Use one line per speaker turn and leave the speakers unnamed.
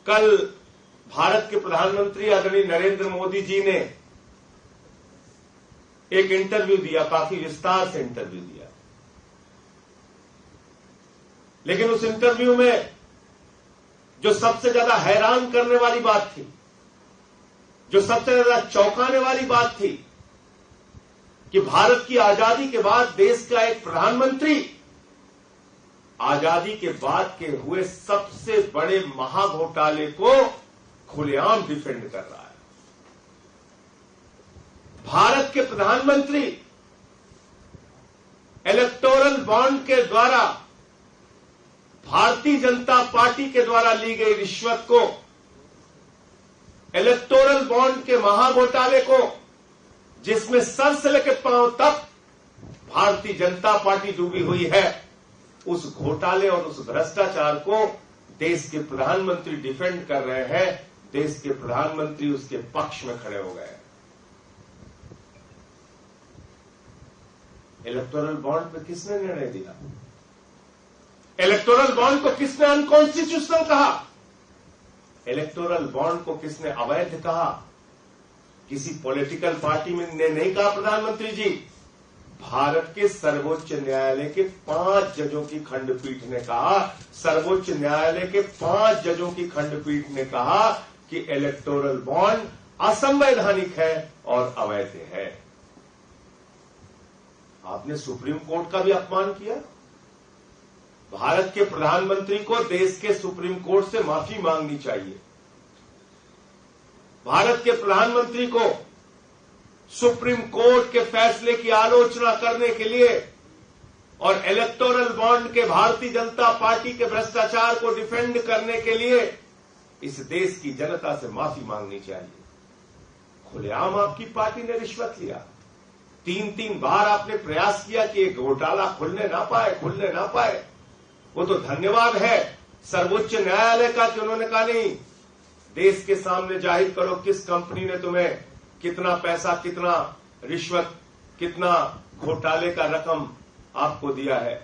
कल भारत के प्रधानमंत्री आदरणीय नरेंद्र मोदी जी ने एक इंटरव्यू दिया, काफी विस्तार से इंटरव्यू दिया, लेकिन उस इंटरव्यू में जो सबसे ज्यादा हैरान करने वाली बात थी, जो सबसे ज्यादा चौंकाने वाली बात थी कि भारत की आजादी के बाद देश का एक प्रधानमंत्री आजादी के बाद के हुए सबसे बड़े महाघोटाले को खुलेआम डिफेंड कर रहा है। भारत के प्रधानमंत्री इलेक्टोरल बॉन्ड के द्वारा भारतीय जनता पार्टी के द्वारा ली गई रिश्वत को, इलेक्टोरल बॉन्ड के महाघोटाले को, जिसमें सर से लेकर पांव तक भारतीय जनता पार्टी डूबी हुई है, उस घोटाले और उस भ्रष्टाचार को देश के प्रधानमंत्री डिफेंड कर रहे हैं। देश के प्रधानमंत्री उसके पक्ष में खड़े हो गए। इलेक्टोरल बॉन्ड पे किसने निर्णय दिया? इलेक्टोरल बॉन्ड को किसने अनकॉन्स्टिट्यूशनल कहा? इलेक्टोरल बॉन्ड को किसने अवैध कहा? किसी पॉलिटिकल पार्टी में ने नहीं कहा प्रधानमंत्री जी। भारत के सर्वोच्च न्यायालय के 5 जजों की खंडपीठ ने कहा, सर्वोच्च न्यायालय के 5 जजों की खंडपीठ ने कहा कि इलेक्टोरल बॉन्ड असंवैधानिक है और अवैध है। आपने सुप्रीम कोर्ट का भी अपमान किया। भारत के प्रधानमंत्री को देश के सुप्रीम कोर्ट से माफी मांगनी चाहिए। भारत के प्रधानमंत्री को सुप्रीम कोर्ट के फैसले की आलोचना करने के लिए और इलेक्टोरल बॉन्ड के भारतीय जनता पार्टी के भ्रष्टाचार को डिफेंड करने के लिए इस देश की जनता से माफी मांगनी चाहिए। खुलेआम आपकी पार्टी ने रिश्वत लिया। 3 बार आपने प्रयास किया कि ये घोटाला खुलने ना पाए। वो तो धन्यवाद है सर्वोच्च न्यायालय का कि उन्होंने कहा नहीं, देश के सामने जाहिर करो किस कंपनी ने तुम्हें कितना पैसा, कितना रिश्वत, कितना घोटाले का रकम आपको दिया है।